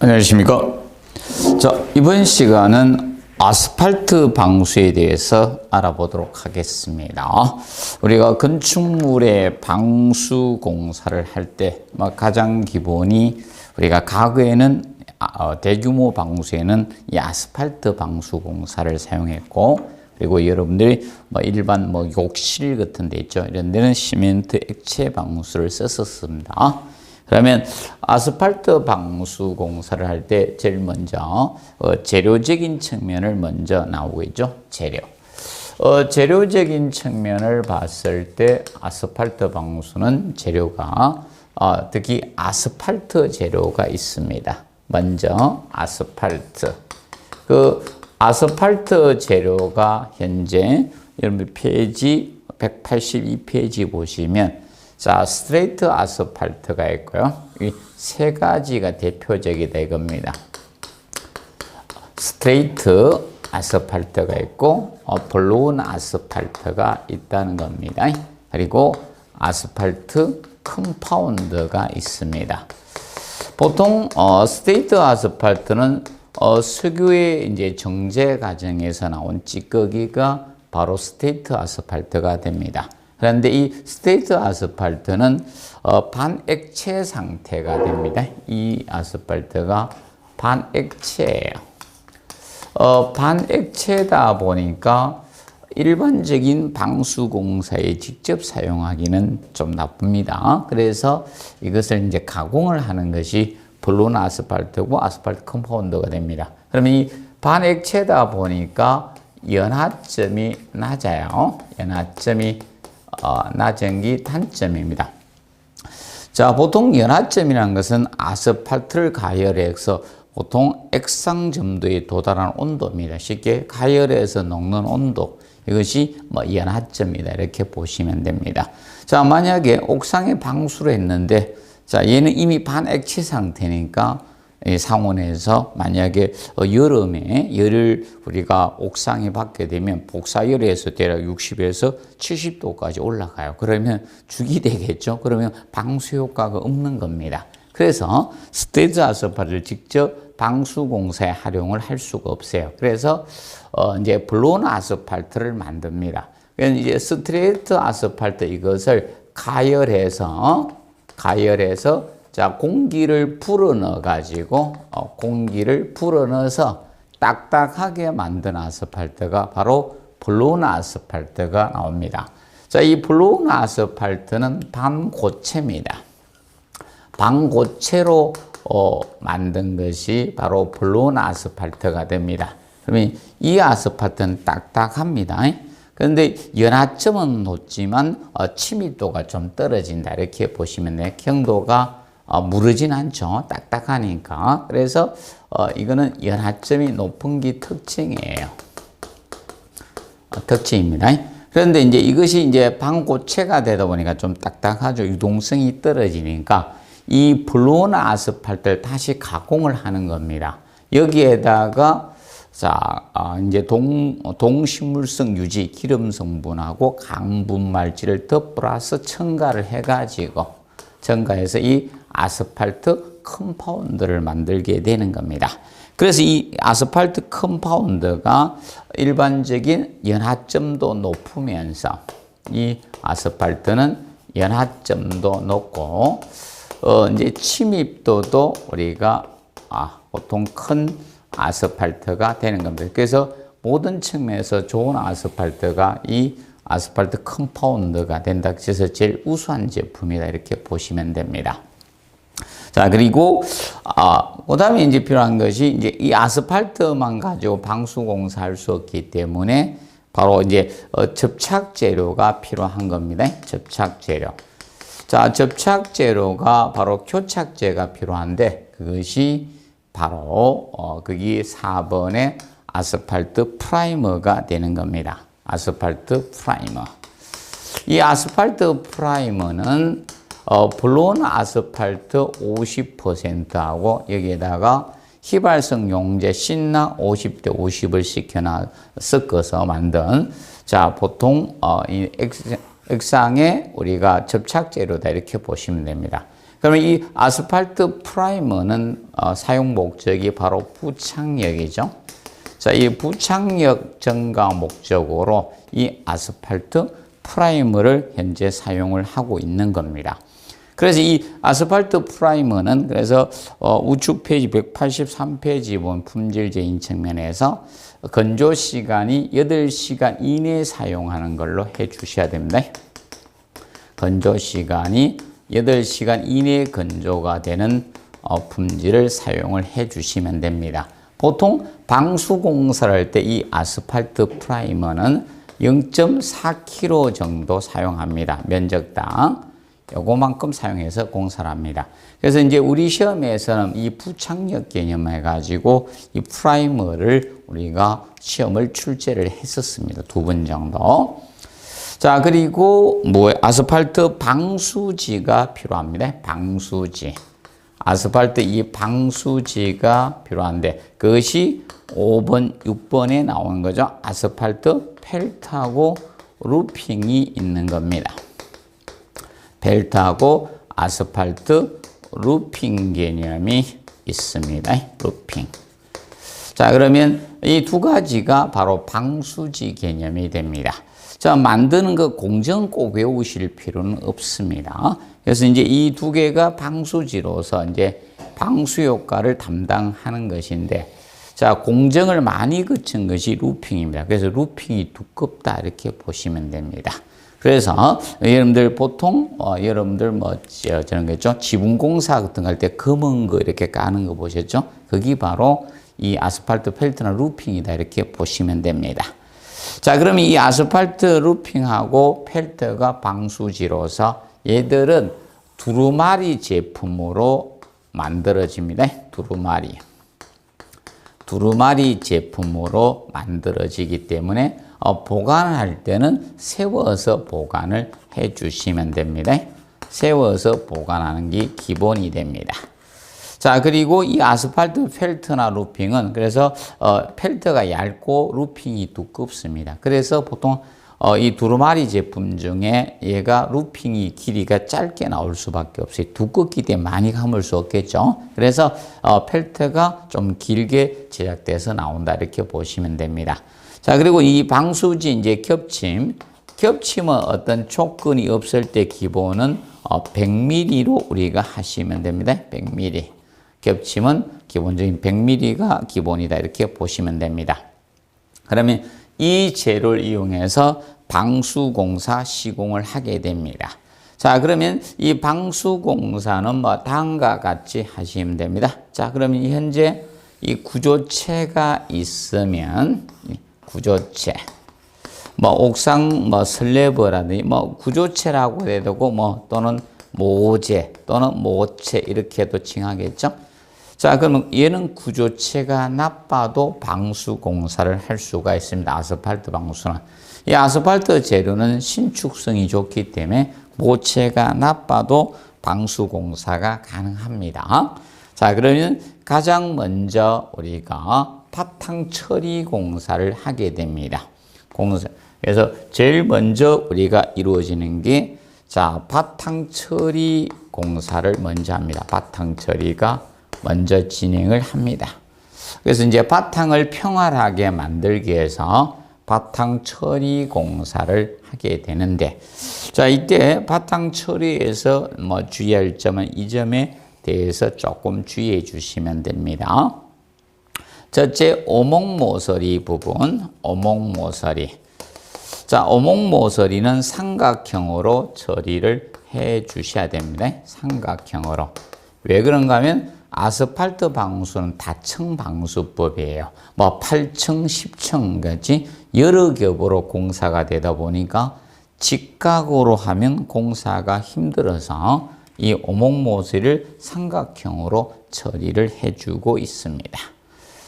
안녕하십니까. 자, 이번 시간은 아스팔트 방수에 대해서 알아보도록 하겠습니다. 우리가 건축물의 방수 공사를 할 때 가장 기본이 우리가 과거에는 대규모 방수에는 이 아스팔트 방수 공사를 사용했고, 그리고 여러분들이 일반 욕실 같은 데 있죠. 이런 데는 시멘트 액체 방수를 썼었습니다. 그러면 아스팔트 방수 공사를 할 때 제일 먼저 재료적인 측면을 먼저 나오고 있죠. 재료적인 측면을 봤을 때 아스팔트 방수는 재료가 특히 아스팔트 재료가 있습니다. 먼저 아스팔트. 아스팔트 재료가 현재 여러분 페이지 182페이지 보시면 자, 스트레이트 아스팔트가 있고요. 이 세 가지가 대표적이다 이겁니다. 스트레이트 아스팔트가 있고 블로운 아스팔트가 있다는 겁니다. 그리고 아스팔트 컴파운드가 있습니다. 보통 스트레이트 아스팔트는 석유의 이제 정제 과정에서 나온 찌꺼기가 바로 스트레이트 아스팔트가 됩니다. 그런데 이 스트레이트 아스팔트는 반액체 상태가 됩니다. 이 아스팔트가 반액체예요. 반액체다 보니까 일반적인 방수 공사에 직접 사용하기는 좀 나쁩니다. 그래서 이것을 이제 가공을 하는 것이 블로운 아스팔트고 아스팔트 컴파운드가 됩니다. 그러면 이 반액체다 보니까 연하점이 낮아요. 연하점이 낮은 게 단점입니다. 자, 보통 연하점이라는 것은 아스팔트를 가열해서 보통 액상점도에 도달한 온도입니다. 쉽게 가열해서 녹는 온도, 이것이 연하점이다 이렇게 보시면 됩니다. 자, 만약에 옥상에 방수를 했는데 자, 얘는 이미 반액체 상태니까 상온에서 만약에 여름에 열을 우리가 옥상에 받게 되면 복사열에서 대략 60에서 70도까지 올라가요. 그러면 죽이 되겠죠. 그러면 방수 효과가 없는 겁니다. 그래서 스트레이트 아스팔트를 직접 방수 공사에 활용을 할 수가 없어요. 그래서 이제 블로운 아스팔트를 만듭니다. 그래서 이제 스트레이트 아스팔트 이것을 가열해서 자, 공기를 불어넣어 가지고 공기를 불어넣어서 딱딱하게 만든 아스팔트가 바로 블로운 아스팔트가 나옵니다. 자, 이 블로운 아스팔트는 반고체입니다. 반고체로 만든 것이 바로 블로운 아스팔트가 됩니다. 그러면 이 아스팔트는 딱딱합니다. 그런데 연하점은 높지만 침입도가 좀 떨어진다 이렇게 보시면 돼요.強도가 무르진 않죠. 딱딱하니까. 그래서 이거는 연하점이 높은 게 특징이에요. 특징입니다. 그런데 이제 이것이 이제 반고체가 되다 보니까 좀 딱딱하죠. 유동성이 떨어지니까 이 블로운 아스팔트를 다시 가공을 하는 겁니다. 여기에다가 자, 이제 동식물성 유지, 기름 성분하고 강분말질을 더 플러스 첨가를 첨가해서 이 아스팔트 컴파운드를 만들게 되는 겁니다. 그래서 이 아스팔트 컴파운드가 일반적인 연하점도 높으면서 이 아스팔트는 연하점도 높고 이제 침입도도 우리가 보통 큰 아스팔트가 되는 겁니다. 그래서 모든 측면에서 좋은 아스팔트가 이 아스팔트 컴파운드가 된다. 그래서 제일 우수한 제품이다 이렇게 보시면 됩니다. 자, 그리고 그다음에 이제 필요한 것이 이제 이 아스팔트만 가지고 방수 공사할 수 없기 때문에 바로 이제 접착 재료가 필요한 겁니다. 접착 재료. 자, 접착 재료가 바로 교착제가 필요한데 그것이 바로 거기 4번의 아스팔트 프라이머가 되는 겁니다. 아스팔트 프라이머. 이 아스팔트 프라이머는 블로운 아스팔트 50%하고 여기에다가 휘발성 용제 신나 50대 50을 섞어서 만든 자, 보통 이 액상에 우리가 접착제로다 이렇게 보시면 됩니다. 그러면 이 아스팔트 프라이머는 사용 목적이 바로 부착력이죠. 자, 이 부착력 증가 목적으로 이 아스팔트 프라이머를 현재 사용을 하고 있는 겁니다. 그래서 이 아스팔트 프라이머는 그래서 우측 페이지 183페이지 본 품질제인 측면에서 건조 시간이 8시간 이내에 사용하는 걸로 해 주셔야 됩니다. 건조 시간이 8시간 이내에 건조가 되는 품질을 사용을 해 주시면 됩니다. 보통 방수공사를 할 때 이 아스팔트 프라이머는 0.4kg 정도 사용합니다. 면적당. 요거만큼 사용해서 공사를 합니다. 그래서 이제 우리 시험에서는 이 부착력 개념을 해가지고 이 프라이머를 우리가 시험을 출제를 했었습니다. 2번 정도. 자, 그리고 아스팔트 방수지가 필요합니다. 방수지. 아스팔트 이 방수지가 필요한데 그것이 5번, 6번에 나오는 거죠. 아스팔트 펠트하고 루핑이 있는 겁니다. 벨트하고 아스팔트 루핑 개념이 있습니다. 루핑. 자, 그러면 이 두 가지가 바로 방수지 개념이 됩니다. 자, 만드는 거 공정 꼭 외우실 필요는 없습니다. 그래서 이제 이 두 개가 방수지로서 이제 방수 효과를 담당하는 것인데, 자, 공정을 많이 거친 것이 루핑입니다. 그래서 루핑이 두껍다 이렇게 보시면 됩니다. 그래서 여러분들 보통 여러분들 저런 거죠. 지붕공사 같은 거 할 때 검은 거 이렇게 까는 거 보셨죠? 그게 바로 이 아스팔트 펠트나 루핑이다 이렇게 보시면 됩니다. 자, 그러면 이 아스팔트 루핑하고 펠트가 방수지로서 얘들은 두루마리 제품으로 만들어집니다. 두루마리 제품으로 만들어지기 때문에 보관할 때는 세워서 보관을 해 주시면 됩니다. 세워서 보관하는 게 기본이 됩니다. 자, 그리고 이 아스팔트 펠트나 루핑은 그래서 펠트가 얇고 루핑이 두껍습니다. 그래서 보통 이 두루마리 제품 중에 얘가 루핑이 길이가 짧게 나올 수밖에 없어요. 두껍기 때문에 많이 감을 수 없겠죠. 그래서 펠트가 좀 길게 제작돼서 나온다 이렇게 보시면 됩니다. 자, 그리고 이 방수지 이제 겹침은 어떤 조건이 없을 때 기본은 100mm로 우리가 하시면 됩니다. 100mm. 겹침은 기본적인 100mm가 기본이다 이렇게 보시면 됩니다. 그러면 이 재료를 이용해서 방수공사 시공을 하게 됩니다. 자, 그러면 이 방수공사는 다음과 같이 하시면 됩니다. 자, 그러면 현재 이 구조체가 있으면 구조체, 옥상 슬래브라든지 구조체라고 해도 되고 또는 모재 또는 모체 이렇게도 칭하겠죠. 자, 그러면 얘는 구조체가 나빠도 방수 공사를 할 수가 있습니다. 아스팔트 방수는. 이 아스팔트 재료는 신축성이 좋기 때문에 모체가 나빠도 방수 공사가 가능합니다. 자, 그러면 가장 먼저 우리가 바탕 처리 공사를 하게 됩니다. 그래서 제일 먼저 우리가 이루어지는 게 바탕 처리 공사를 먼저 합니다. 바탕 처리가 먼저 진행을 합니다. 그래서 이제 바탕을 평활하게 만들기 위해서 바탕 처리 공사를 하게 되는데, 자, 이때 바탕 처리에서 주의할 점은 이 점에 대해서 조금 주의해 주시면 됩니다. 첫째, 오목모서리 부분, 오목모서리. 자, 오목모서리는 삼각형으로 처리를 해 주셔야 됩니다. 삼각형으로. 왜 그런가 하면 아스팔트 방수는 다층 방수법이에요. 8층, 10층 같이 여러 겹으로 공사가 되다 보니까 직각으로 하면 공사가 힘들어서 이 오목모서리를 삼각형으로 처리를 해주고 있습니다.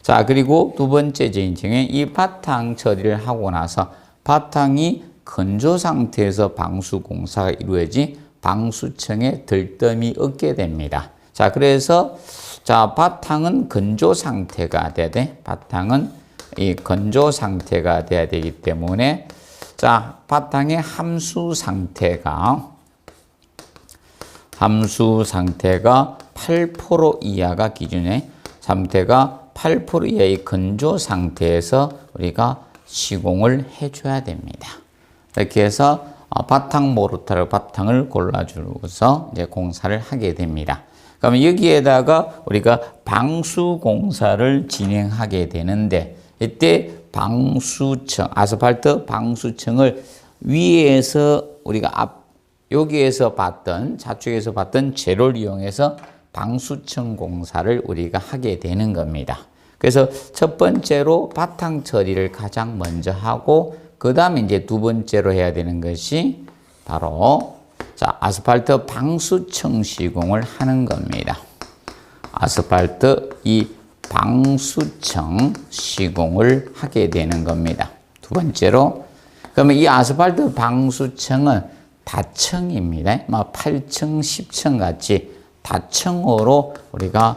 자, 그리고 두 번째 진행에 이 바탕 처리를 하고 나서 바탕이 건조 상태에서 방수 공사가 이루어지 방수층에 들뜸이 없게 됩니다. 자, 그래서 바탕은 건조 상태가 돼야 돼. 바탕은 이 건조 상태가 돼야 되기 때문에 바탕의 함수 상태가 함수 상태가 8% 이하가 기준의 상태가 8% 이하의 건조 상태에서 우리가 시공을 해줘야 됩니다. 이렇게 해서 바탕 모르타르 바탕을 골라주고서 이제 공사를 하게 됩니다. 그러면 여기에다가 우리가 방수 공사를 진행하게 되는데 이때 방수층, 아스팔트 방수층을 위에서 우리가 여기에서 봤던 좌측에서 봤던 재료를 이용해서 방수층 공사를 우리가 하게 되는 겁니다. 그래서 첫 번째로 바탕 처리를 가장 먼저 하고 그 다음에 이제 두 번째로 해야 되는 것이 바로 아스팔트 방수층 시공을 하는 겁니다. 아스팔트 이 방수층 시공을 하게 되는 겁니다. 두 번째로 그러면 이 아스팔트 방수층은 다층입니다. 8층, 10층 같이 다층으로 우리가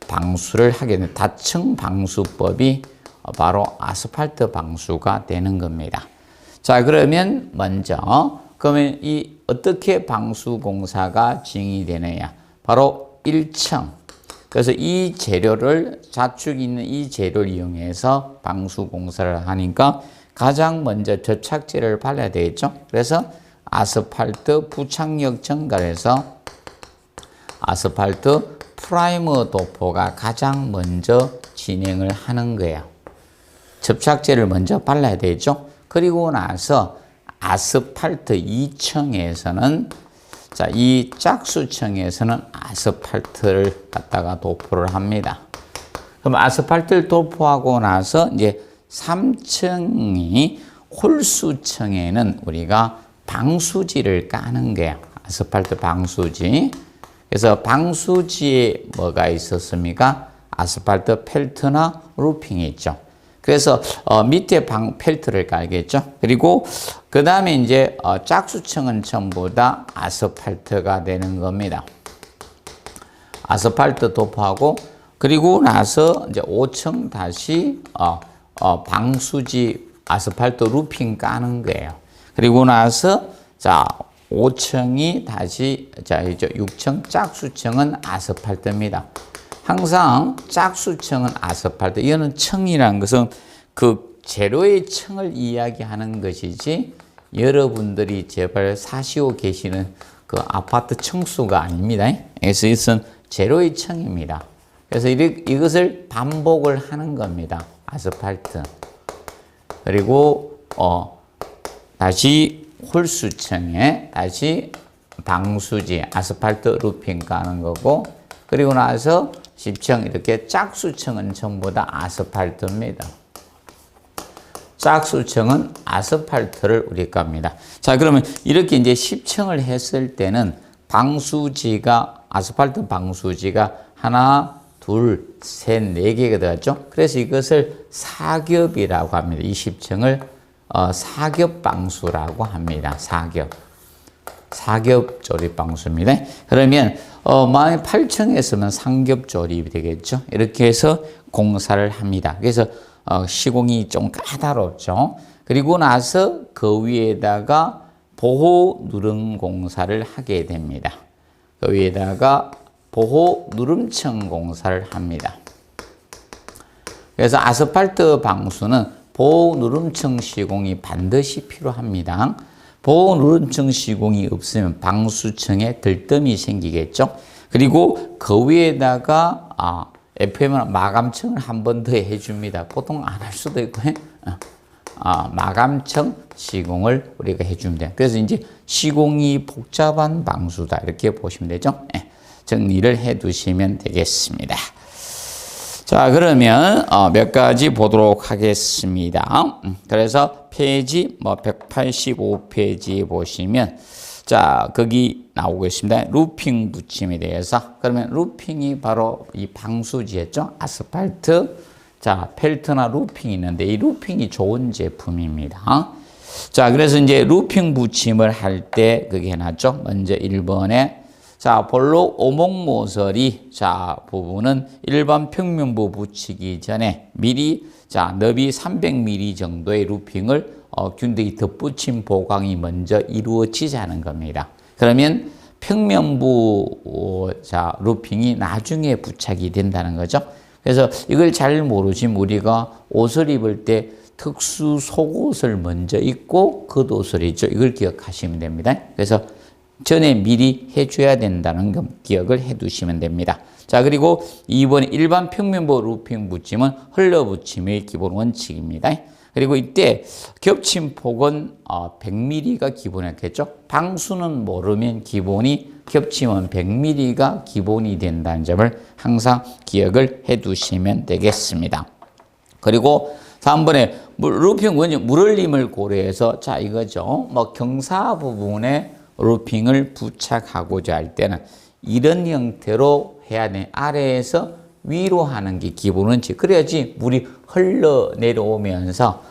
방수를 하게 되는 다층 방수법이 바로 아스팔트 방수가 되는 겁니다. 자, 그러면 먼저 그러면 이 어떻게 방수 공사가 진행이 되느냐? 바로 1층. 그래서 이 재료를 좌측에 있는 이 재료를 이용해서 방수 공사를 하니까 가장 먼저 접착제를 발라야 되겠죠. 그래서 아스팔트 부착력 증가를 해서 아스팔트 프라이머 도포가 가장 먼저 진행을 하는 거예요. 접착제를 먼저 발라야 되죠. 그리고 나서 아스팔트 2층에서는 이 짝수층에서는 아스팔트를 갖다가 도포를 합니다. 그럼 아스팔트를 도포하고 나서 이제 3층이 홀수층에는 우리가 방수지를 까는 거예요. 아스팔트 방수지. 그래서 방수지에 뭐가 있었습니까? 아스팔트 펠트나 루핑이 있죠. 그래서 밑에 펠트를 깔겠죠. 그리고 그 다음에 이제 짝수층은 전부 다 아스팔트가 되는 겁니다. 아스팔트 도포하고 그리고 나서 이제 5층 다시 방수지 아스팔트 루핑 까는 거예요. 그리고 나서 5층이 다시 이제 6층 짝수층은 아스팔트입니다. 항상 짝수층은 아스팔트. 이거는 층이라는 것은 그 재료의 층을 이야기하는 것이지 여러분들이 제발 사시고 계시는 그 아파트 층수가 아닙니다. 그래서 이것은 재료의 층입니다. 그래서 이것을 반복을 하는 겁니다. 아스팔트. 그리고 다시 홀수층에 다시 방수지 아스팔트 루핑 까는 거고 그리고 나서 10층 이렇게 짝수층은 전부 다 아스팔트입니다. 짝수층은 아스팔트를 우리 깝니다. 자, 그러면 이렇게 이제 10층을 했을 때는 방수지가 아스팔트 방수지가 하나, 둘, 셋, 네 개가 되었죠. 그래서 이것을 사겹이라고 합니다. 이 10층을 사겹 방수라고 합니다. 사겹 조립 방수입니다. 그러면 만약 8층에서는 상겹 조립이 되겠죠. 이렇게 해서 공사를 합니다. 그래서 시공이 좀 까다롭죠. 그리고 나서 그 위에다가 보호 누름 공사를 하게 됩니다. 그 위에다가 보호 누름층 공사를 합니다. 그래서 아스팔트 방수는 보호 누름층 시공이 반드시 필요합니다. 보호 누름층 시공이 없으면 방수층에 들뜸이 생기겠죠. 그리고 그 위에다가 FM은 마감층을 한 번 더 해줍니다. 보통 안 할 수도 있고 마감층 시공을 우리가 해줍니다. 그래서 이제 시공이 복잡한 방수다 이렇게 보시면 되죠. 정리를 해두시면 되겠습니다. 자, 그러면 몇 가지 보도록 하겠습니다. 그래서 페이지 185페이지에 보시면 자, 거기 나오고 있습니다. 루핑 붙임에 대해서. 그러면 루핑이 바로 이 방수지였죠. 아스팔트. 자, 펠트나 루핑이 있는데 이 루핑이 좋은 제품입니다. 자, 그래서 이제 루핑 붙임을 할 때 그게 해놨죠. 먼저 1번에 자, 볼록 오목 모서리 자, 부분은 일반 평면부 붙이기 전에 미리 자, 너비 300mm 정도의 루핑을 균등히 덧붙임 보강이 먼저 이루어지자는 겁니다. 그러면 평면부 루핑이 나중에 부착이 된다는 거죠. 그래서 이걸 잘 모르시면 우리가 옷을 입을 때 특수 속옷을 먼저 입고 겉옷을 입죠. 이걸 기억하시면 됩니다. 그래서 전에 미리 해줘야 된다는 점 기억을 해두시면 됩니다. 자, 그리고 2번에 일반 평면부 루핑 붙임은 흘러붙임의 기본 원칙입니다. 그리고 이때 겹침 폭은 100mm가 기본이었겠죠. 방수는 모르면 기본이, 겹침은 100mm가 기본이 된다는 점을 항상 기억을 해두시면 되겠습니다. 그리고 3번에 루핑 원칙 물흘림을 고려해서 자 이거죠. 뭐 경사 부분에 루핑을 부착하고자 할 때는 이런 형태로 해야 돼. 아래에서 위로 하는 게 기본 원칙. 그래야지 물이 흘러내려오면서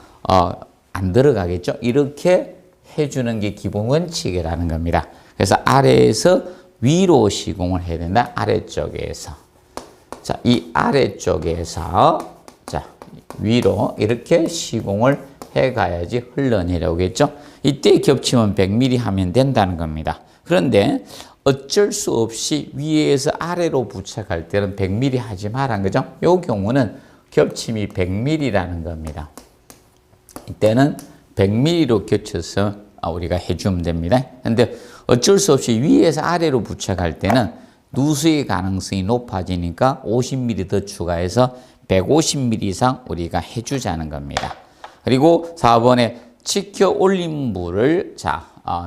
안 들어가겠죠. 이렇게 해주는 게 기본 원칙이라는 겁니다. 그래서 아래에서 위로 시공을 해야 된다. 아래쪽에서. 자, 이 아래쪽에서 자 위로 이렇게 시공을 해가야지 흘러내려오겠죠. 이때 겹침은 100mm 하면 된다는 겁니다. 그런데 어쩔 수 없이 위에서 아래로 부착할 때는 100mm 하지 말란 거죠. 이 경우는 겹침이 100mm라는 겁니다. 이때는 100mm로 겹쳐서 우리가 해주면 됩니다. 그런데 어쩔 수 없이 위에서 아래로 부착할 때는 누수의 가능성이 높아지니까 50mm 더 추가해서 150mm 이상 우리가 해주자는 겁니다. 그리고 4번에 치켜 올린 물을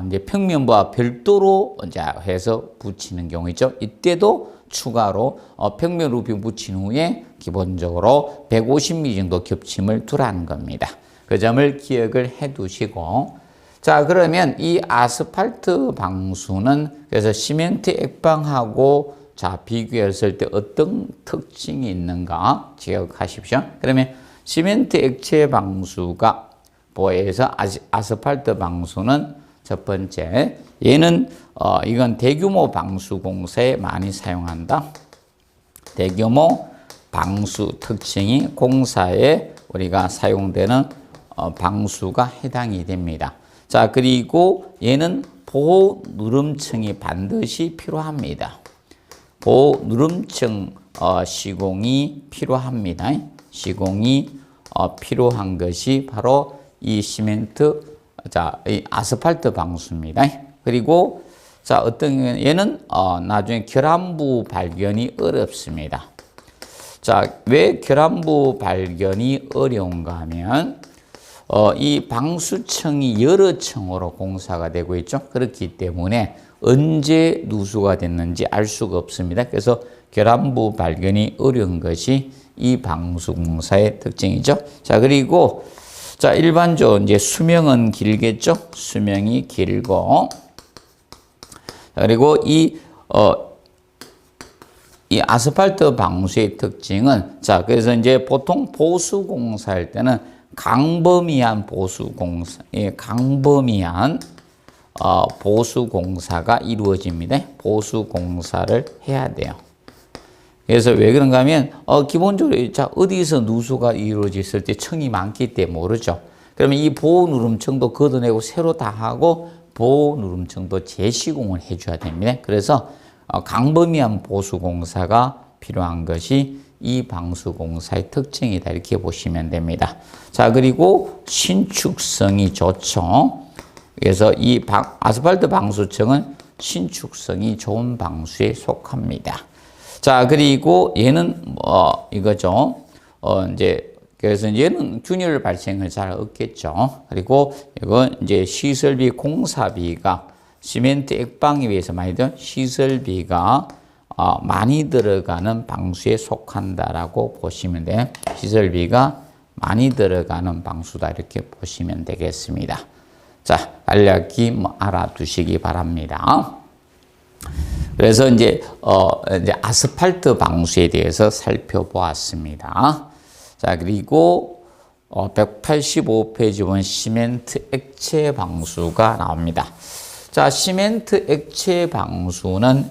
이제 평면부와 별도로 이제 해서 붙이는 경우 있죠. 이때도 추가로 평면 루핑 붙인 후에 기본적으로 150mm 정도 겹침을 두라는 겁니다. 그 점을 기억을 해 두시고, 자, 그러면 이 아스팔트 방수는 그래서 시멘트 액방하고 비교했을 때 어떤 특징이 있는가 기억하십시오. 그러면 시멘트 액체 방수가 보해서 아스팔트 방수는 첫 번째, 얘는 이건 대규모 방수 공사에 많이 사용한다. 대규모 방수 특징이 공사에 우리가 사용되는 방수가 해당이 됩니다. 자, 그리고 얘는 보호 누름층이 반드시 필요합니다. 보호 누름층 시공이 필요합니다. 시공이 필요한 것이 바로 이 시멘트, 이 아스팔트 방수입니다. 그리고 얘는 나중에 결함부 발견이 어렵습니다. 자, 왜 결함부 발견이 어려운가 하면 이 방수층이 여러 층으로 공사가 되고 있죠. 그렇기 때문에 언제 누수가 됐는지 알 수가 없습니다. 그래서 결함부 발견이 어려운 것이 이 방수 공사의 특징이죠. 자, 그리고 일반적으로 이제 수명은 길겠죠. 수명이 길고, 그리고 이 아스팔트 방수의 특징은, 그래서 이제 보통 보수 공사할 때는 강범위한 보수 공사, 강범위한 보수 공사가 이루어집니다. 보수 공사를 해야 돼요. 그래서 왜 그런가 하면 기본적으로 어디서 누수가 이루어졌을 때 층이 많기 때문에 모르죠. 그러면 이 보호 누름층도 걷어내고 새로 다 하고 보호 누름층도 재시공을 해줘야 됩니다. 그래서 강범위한 보수 공사가 필요한 것이 이 방수 공사의 특징이다, 이렇게 보시면 됩니다. 자, 그리고 신축성이 좋죠. 그래서 이 아스팔트 방수층은 신축성이 좋은 방수에 속합니다. 자, 그리고 얘는 이거죠. 그래서 얘는 균열 발생을 잘 없겠죠. 그리고 이건 이제 시설비 공사비가 시멘트 액방에 비해서 많이 든 시설비가 많이 들어가는 방수에 속한다라고 보시면 돼요. 시설비가 많이 들어가는 방수다, 이렇게 보시면 되겠습니다. 자, 간략히 알아두시기 바랍니다. 그래서 이제 아스팔트 방수에 대해서 살펴보았습니다. 자, 그리고 185페이지 보면 시멘트 액체 방수가 나옵니다. 자, 시멘트 액체 방수는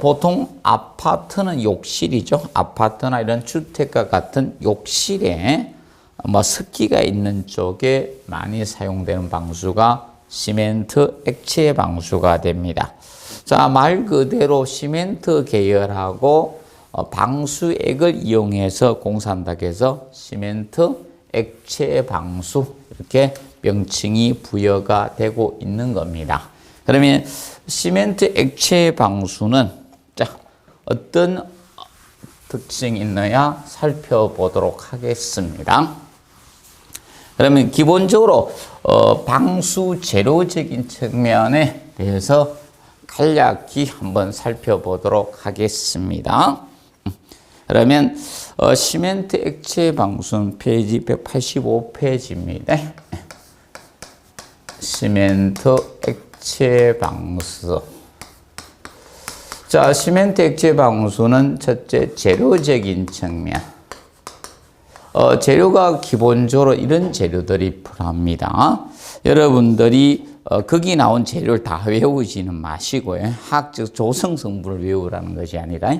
보통 아파트는 욕실이죠. 아파트나 이런 주택과 같은 욕실에 습기가 있는 쪽에 많이 사용되는 방수가 시멘트 액체 방수가 됩니다. 자, 말 그대로 시멘트 계열하고 방수액을 이용해서 공사한다고 해서 시멘트 액체 방수 이렇게 명칭이 부여가 되고 있는 겁니다. 그러면 시멘트 액체 방수는 자, 어떤 특징이 있느냐 살펴보도록 하겠습니다. 그러면 기본적으로 방수 재료적인 측면에 대해서 간략히 한번 살펴보도록 하겠습니다. 그러면 시멘트 액체 방수는 페이지 185페이지입니다. 시멘트 액체 방수. 자, 시멘트 액체 방수는 첫째 재료적인 측면. 재료가 기본적으로 이런 재료들이 필요합니다. 여러분들이 거기 나온 재료를 다 외우지는 마시고요. 화학적 조성 성분을 외우라는 것이 아니라,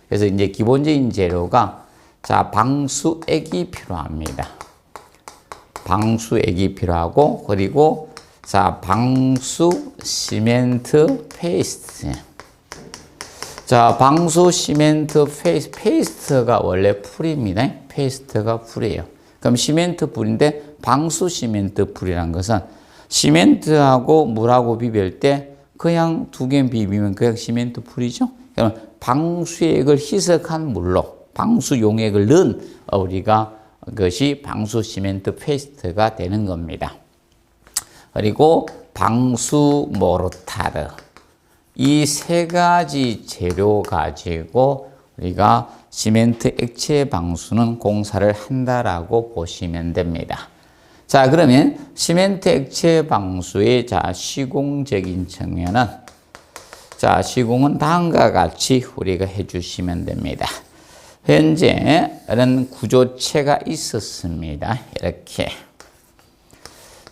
그래서 이제 기본적인 재료가 자, 방수액이 필요합니다. 방수액이 필요하고, 그리고 자, 방수 시멘트 페이스트. 자, 방수 시멘트 페이스트가 원래 풀입니다. 페이스트가 풀이에요. 그럼 시멘트 풀인데 방수 시멘트 풀이라는 것은 시멘트하고 물하고 비빌 때 그냥 두 개 비비면 그냥 시멘트 풀이죠. 그럼 방수액을 희석한 물로 방수 용액을 넣은 우리가 그것이 방수 시멘트 페이스트가 되는 겁니다. 그리고 방수 모르타르. 이 세 가지 재료 가지고 우리가 시멘트 액체 방수는 공사를 한다라고 보시면 됩니다. 자, 그러면 시멘트 액체 방수의 자, 시공적인 측면은 자, 시공은 다음과 같이 우리가 해 주시면 됩니다. 현재 이런 구조체가 있었습니다. 이렇게.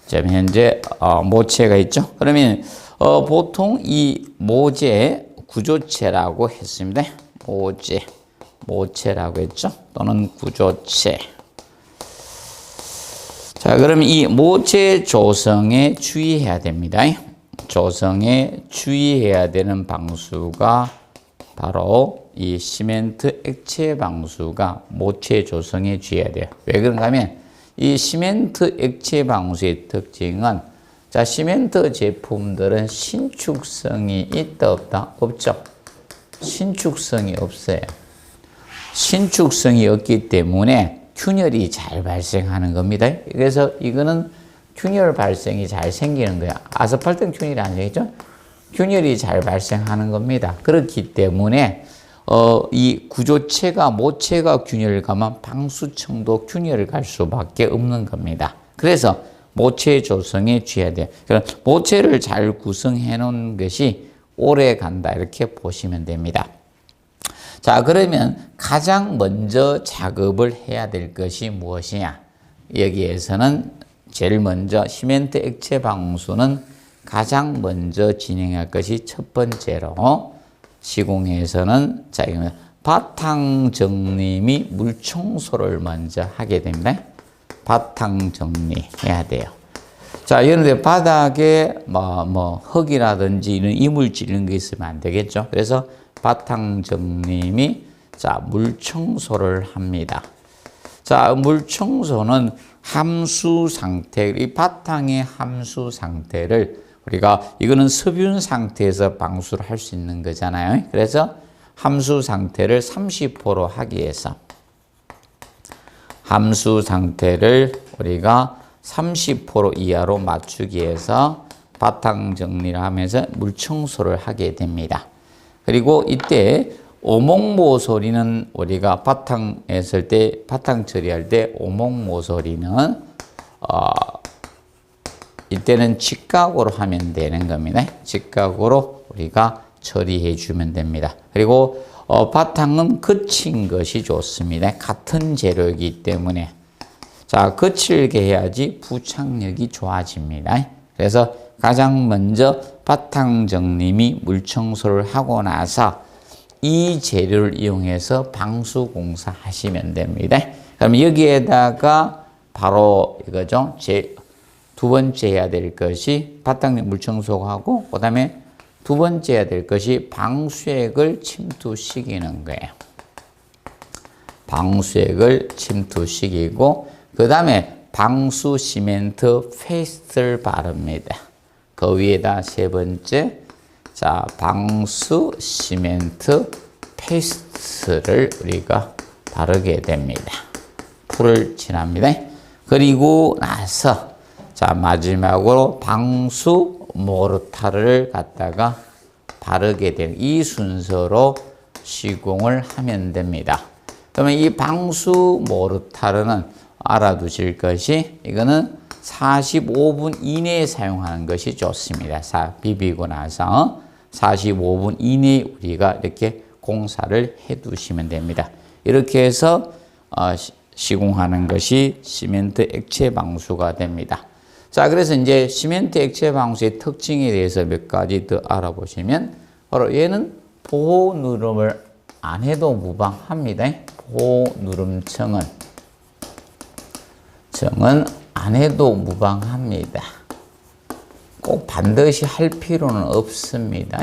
지금 현재 모체가 있죠. 그러면 보통 이 모재 구조체라고 했습니다. 모체라고 했죠. 또는 구조체. 자, 그럼 이 모체 조성에 주의해야 됩니다. 조성에 주의해야 되는 방수가 바로 이 시멘트 액체 방수가 모체 조성에 주의해야 돼요. 왜 그런가 하면 이 시멘트 액체 방수의 특징은 자, 시멘트 제품들은 신축성이 있다 없다? 없죠. 신축성이 없어요. 신축성이 없기 때문에 균열이 잘 발생하는 겁니다. 그래서 이거는 균열 발생이 잘 생기는 거야. 아스팔트는 균열이 안 생기죠? 균열이 잘 발생하는 겁니다. 그렇기 때문에 이 구조체가 모체가 균열을 가면 방수층도 균열을 갈 수밖에 없는 겁니다. 그래서 모체 조성에 주의해야 돼요. 그럼 모체를 잘 구성해 놓은 것이 오래 간다 이렇게 보시면 됩니다. 자, 그러면 가장 먼저 작업을 해야 될 것이 무엇이냐? 여기에서는 제일 먼저 시멘트 액체 방수는 가장 먼저 진행할 것이 첫 번째로 시공에서는 자, 바탕 정리 및 물 청소를 먼저 하게 됩니다. 바탕 정리해야 돼요. 자, 이런데 바닥에 흙이라든지 이런 이물질 이런 게 있으면 안 되겠죠. 그래서 바탕 정리 및 자, 물 청소를 합니다. 자, 물 청소는 함수 상태, 이 바탕의 함수 상태를 우리가 이거는 서뷴 상태에서 방수를 할 수 있는 거잖아요. 그래서 함수 상태를 30% 하기 위해서 함수 상태를 우리가 30% 이하로 맞추기 위해서 바탕 정리를 하면서 물 청소를 하게 됩니다. 그리고 이때 오목모서리는 우리가 바탕 했을 때 바탕 처리할 때 오목모서리는 이때는 직각으로 하면 되는 겁니다. 직각으로 우리가 처리해 주면 됩니다. 그리고 바탕은 거친 것이 좋습니다. 같은 재료이기 때문에 자, 거칠게 해야지 부착력이 좋아집니다. 그래서 가장 먼저 바탕 정리 및 물 청소를 하고 나서 이 재료를 이용해서 방수 공사 하시면 됩니다. 그럼 여기에다가 바로 이거죠. 두 번째 해야 될 것이 바탕 물 청소하고 그다음에 두 번째 해야 될 것이 방수액을 침투시키는 거예요. 방수액을 침투시키고 그 다음에 방수 시멘트 페이스트를 바릅니다. 그 위에다 세 번째, 자, 방수 시멘트 페이스트를 우리가 바르게 됩니다. 풀을 칠합니다. 그리고 나서 자, 마지막으로 방수 모르타르를 갖다가 바르게 된 이 순서로 시공을 하면 됩니다. 그러면 이 방수 모르타르는 알아두실 것이 이거는 45분 이내에 사용하는 것이 좋습니다. 비비고 나서 45분 이내에 우리가 이렇게 공사를 해 두시면 됩니다. 이렇게 해서 시공하는 것이 시멘트 액체 방수가 됩니다. 자, 그래서 이제 시멘트 액체 방수의 특징에 대해서 몇 가지 더 알아보시면 바로 얘는 보호 누름을 안 해도 무방합니다. 보호 누름청은 안 해도 무방합니다. 꼭 반드시 할 필요는 없습니다.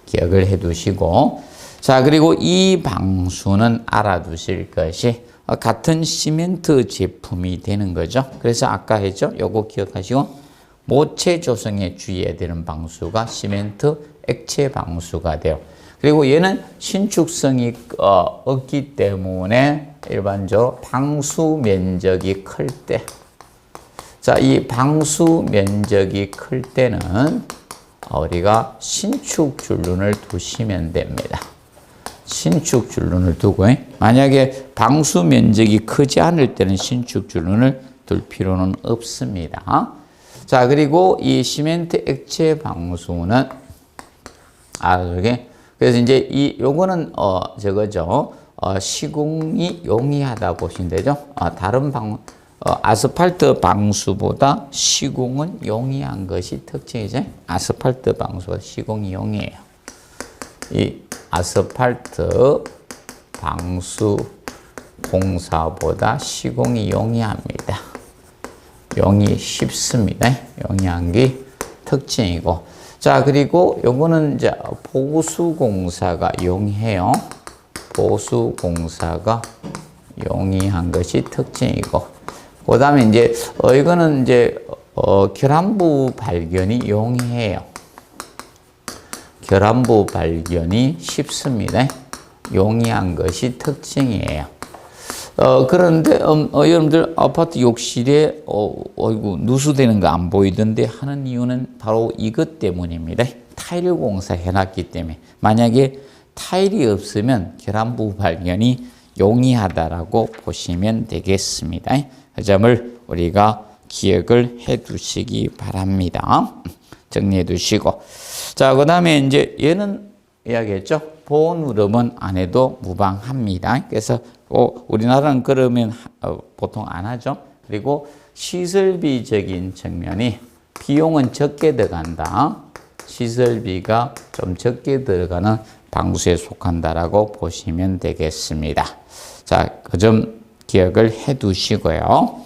기억을 해 두시고, 자, 그리고 이 방수는 알아두실 것이 같은 시멘트 제품이 되는 거죠. 그래서 아까 했죠. 요거 기억하시고, 모체 조성에 주의해야 되는 방수가 시멘트 액체 방수가 돼요. 그리고 얘는 신축성이 없기 때문에 일반적으로 방수 면적이 클 때, 자, 이 방수 면적이 클 때는 우리가 신축 줄눈을 두시면 됩니다. 신축 줄눈을 두고, 만약에 방수 면적이 크지 않을 때는 신축 줄눈을 둘 필요는 없습니다. 자, 그리고 이 시멘트 액체 방수는 그래서 이제 요거는 저거죠. 시공이 용이하다 보시면 되죠. 다른 아스팔트 방수보다 시공은 용이한 것이 특징이죠. 아스팔트 방수보다 시공이 용이해요. 이 아스팔트 방수 공사보다 시공이 용이합니다. 용이 쉽습니다. 용이한 게 특징이고. 자, 그리고 요거는 이제 보수공사가 용이해요. 보수공사가 용이한 것이 특징이고. 그 다음에 이제, 이거는 이제, 결함부 발견이 용이해요. 결함부 발견이 쉽습니다. 용이한 것이 특징이에요. 그런데, 여러분들 아파트 욕실에, 어이구, 누수되는 거 안 보이던데 하는 이유는 바로 이것 때문입니다. 타일 공사 해놨기 때문에. 만약에 타일이 없으면 결함부 발견이 용이하다라고 보시면 되겠습니다. 그 점을 우리가 기억을 해 두시기 바랍니다. 정리해 두시고. 자, 그 다음에 이제 얘는 이야기했죠. 보호 누름은 안 해도 무방합니다. 그래서 우리나라는 그러면 보통 안 하죠. 그리고 시설비적인 측면이 비용은 적게 들어간다. 시설비가 좀 적게 들어가는 방수에 속한다라고 보시면 되겠습니다. 자, 그 점 기억을 해 두시고요.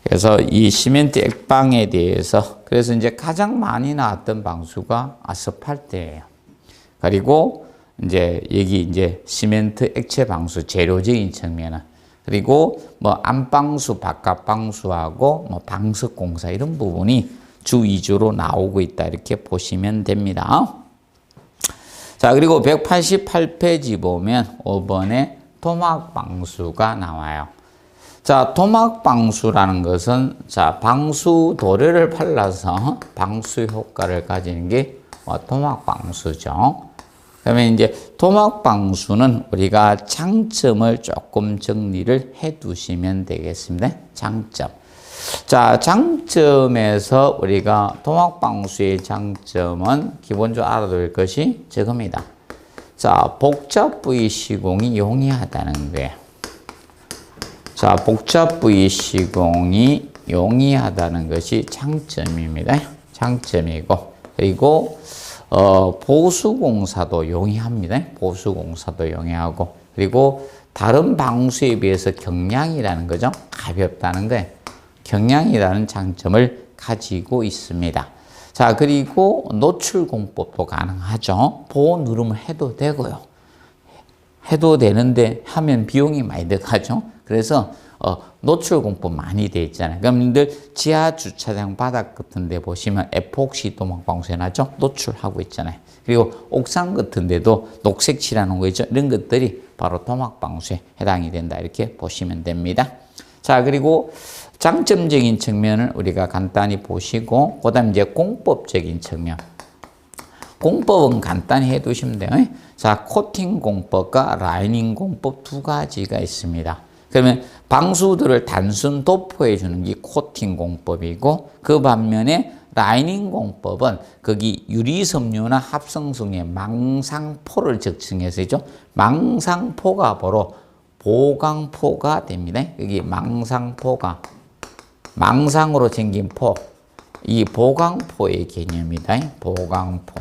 그래서 이 시멘트 액방에 대해서 그래서 이제 가장 많이 나왔던 방수가 아스팔트예요. 그리고 이제 여기 이제 시멘트 액체 방수 재료적인 측면은 그리고 뭐 안방수, 바깥방수하고 뭐 방석 공사 이런 부분이 주 위주로 나오고 있다 이렇게 보시면 됩니다. 자, 그리고 188페이지 보면 5번에 토막방수가 나와요. 자, 토막방수라는 것은 자, 방수 도료를 발라서 방수 효과를 가지는 게 토막방수죠. 그러면 이제 토막방수는 우리가 장점을 조금 정리를 해 두시면 되겠습니다. 장점. 자, 장점에서 우리가 토막방수의 장점은 기본적으로 알아둘 것이 저겁니다. 자, 복잡 부위 시공이 용이하다는 거예요. 자, 복잡 부위 시공이 용이하다는 것이 장점입니다. 장점이고, 그리고 보수공사도 용이합니다. 보수공사도 용이하고, 그리고 다른 방수에 비해서 경량이라는 거죠. 가볍다는 거예요. 경량이라는 장점을 가지고 있습니다. 자, 그리고 노출 공법도 가능하죠. 보호 누름을 해도 되고요. 해도 되는데 하면 비용이 많이 들어가죠. 그래서 노출 공법 많이 돼 있잖아요. 그러분들 지하 주차장 바닥 같은 데 보시면 에폭시 도막 방수 해놨죠. 노출하고 있잖아요. 그리고 옥상 같은 데도 녹색 칠하는 거 있죠. 이런 것들이 바로 도막 방수에 해당이 된다. 이렇게 보시면 됩니다. 자, 그리고 장점적인 측면을 우리가 간단히 보시고, 그 다음 이제 공법적인 측면. 공법은 간단히 해 두시면 돼요. 자, 코팅 공법과 라이닝 공법 두 가지가 있습니다. 그러면 방수들을 단순 도포해 주는 게 코팅 공법이고, 그 반면에 라이닝 공법은 거기 유리섬유나 합성성의 망상포를 적층해서죠. 망상포가 바로 보강포가 됩니다. 여기 망상포가 망상으로 생긴 포, 이 보강포의 개념이다. 보강포.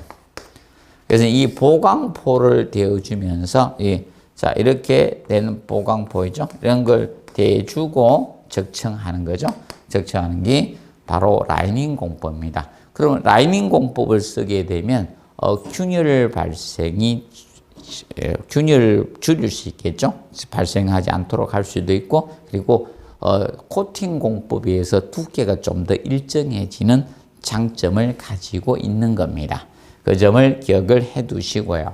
그래서 이 보강포를 대어주면서 자, 이렇게 되는 보강포이죠. 이런 걸 대주고 적층하는 거죠. 적층하는 게 바로 라이닝 공법입니다. 그러면 라이닝 공법을 쓰게 되면 균열 발생이 균열을 줄일 수 있겠죠. 발생하지 않도록 할 수도 있고, 그리고 코팅 공법에 의해서 두께가 좀 더 일정해지는 장점을 가지고 있는 겁니다. 그 점을 기억을 해 두시고요.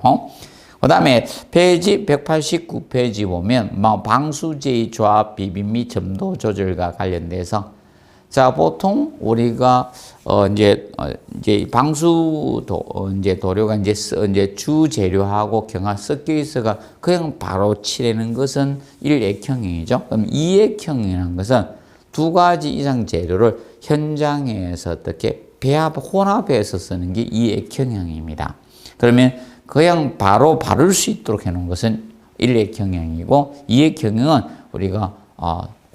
그 다음에 페이지 189페이지 보면 방수제의 조합 비빔 및 점도 조절과 관련돼서, 자, 보통 우리가 이제 방수 도료가 이제 주 재료하고 경화 섞여 있어가 그냥 바로 칠하는 것은 1액형형이죠. 그럼 2액형이라는 것은 두 가지 이상 재료를 현장에서 어떻게 혼합해서 쓰는 게 2액형형입니다. 그러면 그냥 바로 바를 수 있도록 해놓은 것은 1액형형이고, 2액형형은 우리가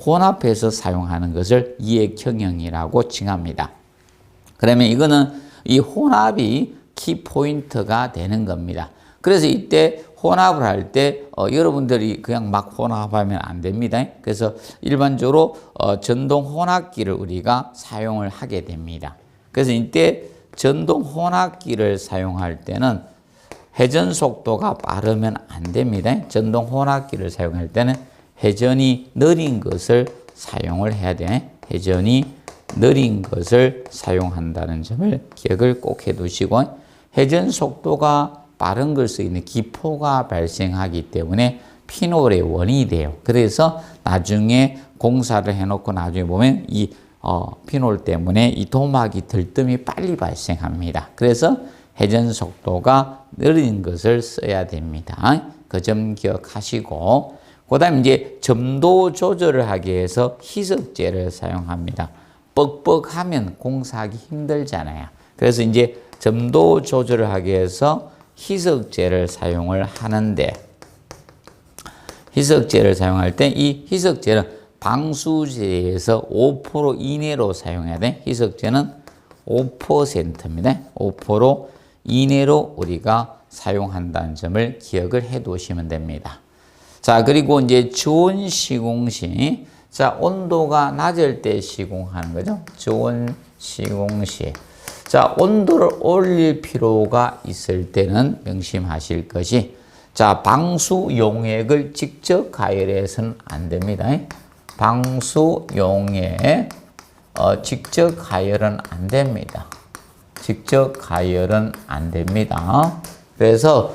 혼합해서 사용하는 것을 2액형형이라고 칭합니다. 그러면 이거는 이 혼합이 키포인트가 되는 겁니다. 그래서 이때 혼합을 할 때 여러분들이 그냥 막 혼합하면 안 됩니다. 그래서 일반적으로 전동 혼합기를 우리가 사용을 하게 됩니다. 그래서 이때 전동 혼합기를 사용할 때는 회전 속도가 빠르면 안 됩니다. 전동 혼합기를 사용할 때는 회전이 느린 것을 사용을 해야 돼. 회전이 느린 것을 사용한다는 점을 기억을 꼭 해두시고, 회전 속도가 빠른 걸 쓰이는 기포가 발생하기 때문에 피놀의 원인이 돼요. 그래서 나중에 공사를 해놓고 나중에 보면 이 피놀 때문에 이 도막이 들뜸이 빨리 발생합니다. 그래서 회전 속도가 느린 것을 써야 됩니다. 그 점 기억하시고, 그 다음에 이제 점도 조절을 하기 위해서 희석제를 사용합니다. 뻑뻑하면 공사하기 힘들잖아요. 그래서 이제 점도 조절을 하기 위해서 희석제를 사용을 하는데, 희석제를 사용할 때 이 희석제는 방수제에서 5% 이내로 사용해야 돼. 희석제는 5%입니다. 5% 이내로 우리가 사용한다는 점을 기억을 해 두시면 됩니다. 자, 그리고 이제 저온 시공 시, 자, 온도가 낮을 때 시공하는 거죠. 저온 시공 시. 자, 온도를 올릴 필요가 있을 때는 명심하실 것이, 자, 방수 용액을 직접 가열해서는 안 됩니다. 방수 용액 직접 가열은 안 됩니다. 직접 가열은 안 됩니다. 그래서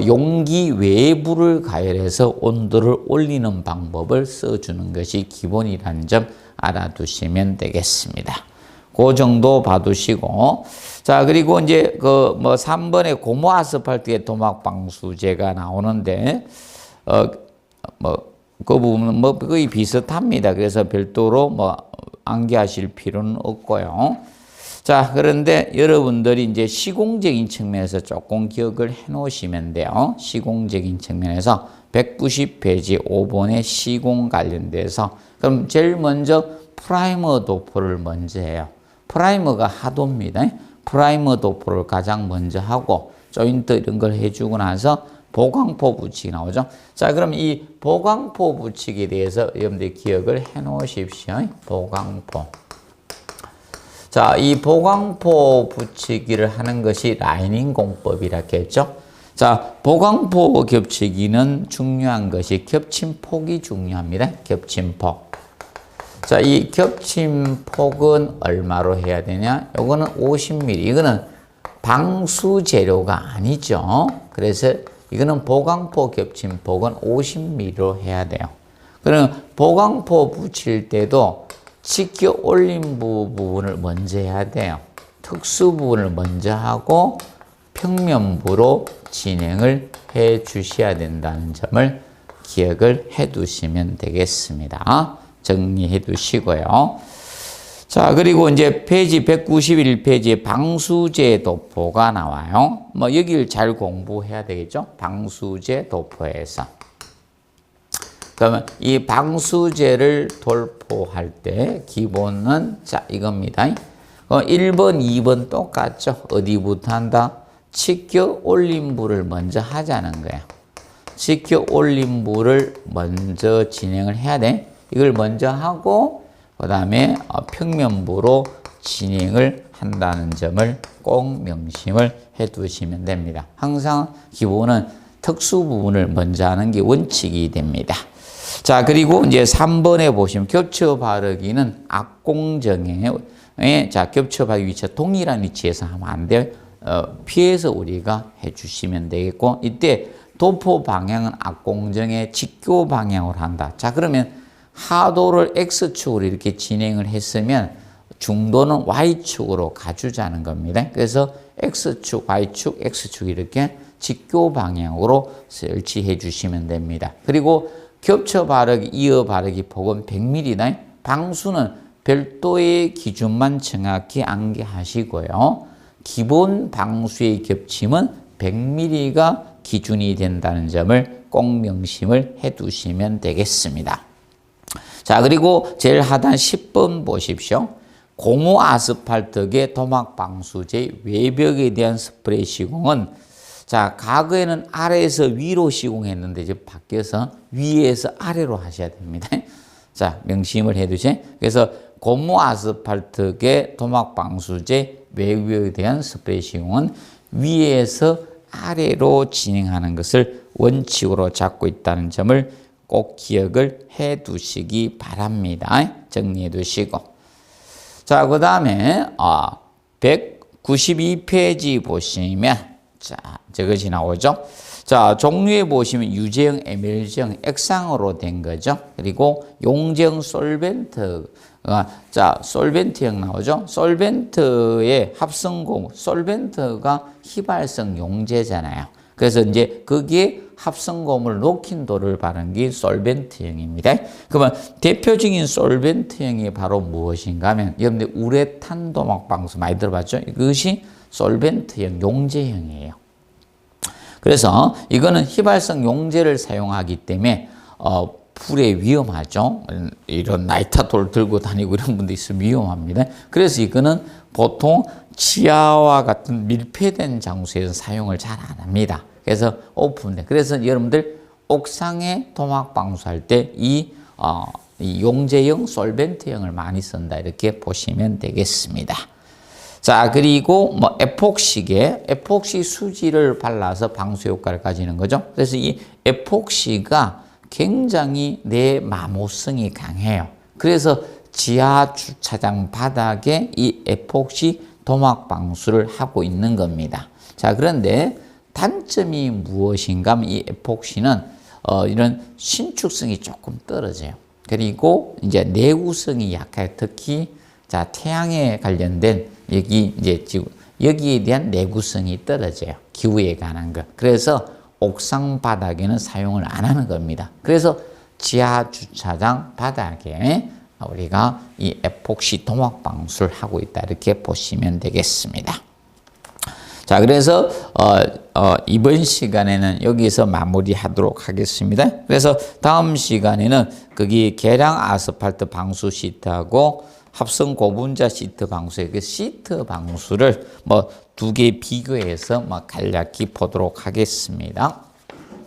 용기 외부를 가열해서 온도를 올리는 방법을 써주는 것이 기본이라는 점 알아두시면 되겠습니다. 그 정도 봐두시고, 자, 그리고 이제 3번에 고무 아스팔트의 도막 방수제가 나오는데, 그 부분은 거의 비슷합니다. 그래서 별도로 암기하실 필요는 없고요. 자, 그런데 여러분들이 이제 시공적인 측면에서 조금 기억을 해 놓으시면 돼요. 시공적인 측면에서 190페이지 5번의 시공 관련돼서, 그럼 제일 먼저 프라이머 도포를 먼저 해요. 프라이머가 하도입니다. 프라이머 도포를 가장 먼저 하고, 조인트 이런 걸 해주고 나서 보강포 부칙이 나오죠. 자, 그럼 이 보강포 부칙에 대해서 여러분들이 기억을 해 놓으십시오. 보강포. 자, 이 보강포 붙이기를 하는 것이 라이닝 공법이라고 했죠. 자, 보강포 겹치기는 중요한 것이 겹침폭이 중요합니다. 겹침폭. 자, 이 겹침폭은 얼마로 해야 되냐? 요거는 50mm. 이거는 방수 재료가 아니죠. 그래서 이거는 보강포 겹침폭은 50mm로 해야 돼요. 그럼 보강포 붙일 때도 치켜 올린 부분을 먼저 해야 돼요. 특수 부분을 먼저 하고 평면부로 진행을 해 주셔야 된다는 점을 기억을 해 두시면 되겠습니다. 정리해 두시고요. 자, 그리고 이제 페이지 191페이지에 방수제 도포가 나와요. 뭐 여기를 잘 공부해야 되겠죠? 방수제 도포에서. 그러면 이 방수제를 돌포할 때 기본은 자, 이겁니다. 1번, 2번 똑같죠? 어디부터 한다? 치켜 올린 부를 먼저 하자는 거예요. 치켜 올린 부를 먼저 진행을 해야 돼. 이걸 먼저 하고 그 다음에 평면부로 진행을 한다는 점을 꼭 명심을 해 두시면 됩니다. 항상 기본은 특수 부분을 먼저 하는 게 원칙이 됩니다. 자, 그리고 이제 3번에 보시면 겹쳐 바르기는 악공정에 자, 겹쳐 바르기 위치가 동일한 위치에서 하면 안 돼요. 피해서 우리가 해 주시면 되겠고, 이때 도포 방향은 악공정의 직교 방향으로 한다. 자, 그러면 하도를 X축으로 이렇게 진행을 했으면 중도는 Y축으로 가주자는 겁니다. 그래서 X축, Y축, X축 이렇게 직교 방향으로 설치해 주시면 됩니다. 그리고 겹쳐 바르기, 이어 바르기 폭은 100mm다. 방수는 별도의 기준만 정확히 암기하시고요. 기본 방수의 겹침은 100mm가 기준이 된다는 점을 꼭 명심을 해 두시면 되겠습니다. 자, 그리고 제일 하단 10번 보십시오. 고무 아스팔트계 토막 방수제 외벽에 대한 스프레이 시공은 자, 과거에는 아래에서 위로 시공했는데 이제 바뀌어서 위에서 아래로 하셔야 됩니다. 자, 명심을 해 두세요. 그래서 고무 아스팔트계 토막 방수제 외벽에 대한 스프레이 시공은 위에서 아래로 진행하는 것을 원칙으로 잡고 있다는 점을 꼭 기억을 해 두시기 바랍니다. 정리해 두시고. 자, 그 다음에 192페이지 보시면 자, 저것이 나오죠. 자, 종류에 보시면 유제형, 에밀제형, 액상으로 된 거죠. 그리고 용제형, 솔벤트. 자, 솔벤트형 나오죠. 솔벤트의 합성고무, 솔벤트가 휘발성 용제잖아요. 그래서 이제 거기에 합성고무를 녹인 돌을 바른 게 솔벤트형입니다. 그러면 대표적인 솔벤트형이 바로 무엇인가 하면 여러분들 우레탄 도막 방수 많이 들어봤죠? 이것이 솔벤트형, 용제형이에요. 그래서 이거는 휘발성 용제를 사용하기 때문에 불에 위험하죠. 이런 나이타돌 들고 다니고 이런 분도 있으면 위험합니다. 그래서 이거는 보통 지하와 같은 밀폐된 장소에서 사용을 잘 안 합니다. 그래서 오픈돼. 그래서 여러분들 옥상에 토막 방수할 때 이 용제형, 솔벤트형을 많이 쓴다 이렇게 보시면 되겠습니다. 자, 그리고 뭐 에폭시계, 에폭시 수지를 발라서 방수 효과를 가지는 거죠. 그래서 이 에폭시가 굉장히 내마모성이 강해요. 그래서 지하 주차장 바닥에 이 에폭시 토막 방수를 하고 있는 겁니다. 자, 그런데 단점이 무엇인가 하면 이 에폭시는 이런 신축성이 조금 떨어져요. 그리고 이제 내구성이 약해요. 특히 자, 태양에 관련된 여기 이제 지금 여기에 대한 내구성이 떨어져요. 기후에 관한 것. 그래서 옥상 바닥에는 사용을 안 하는 겁니다. 그래서 지하 주차장 바닥에 우리가 이 에폭시 토막 방수를 하고 있다 이렇게 보시면 되겠습니다. 자, 그래서 이번 시간에는 여기서 마무리하도록 하겠습니다. 그래서 다음 시간에는 거기 계량 아스팔트 방수 시트하고 합성 고분자 시트 방수의 그 시트 방수를 뭐 두 개 비교해서 간략히 보도록 하겠습니다.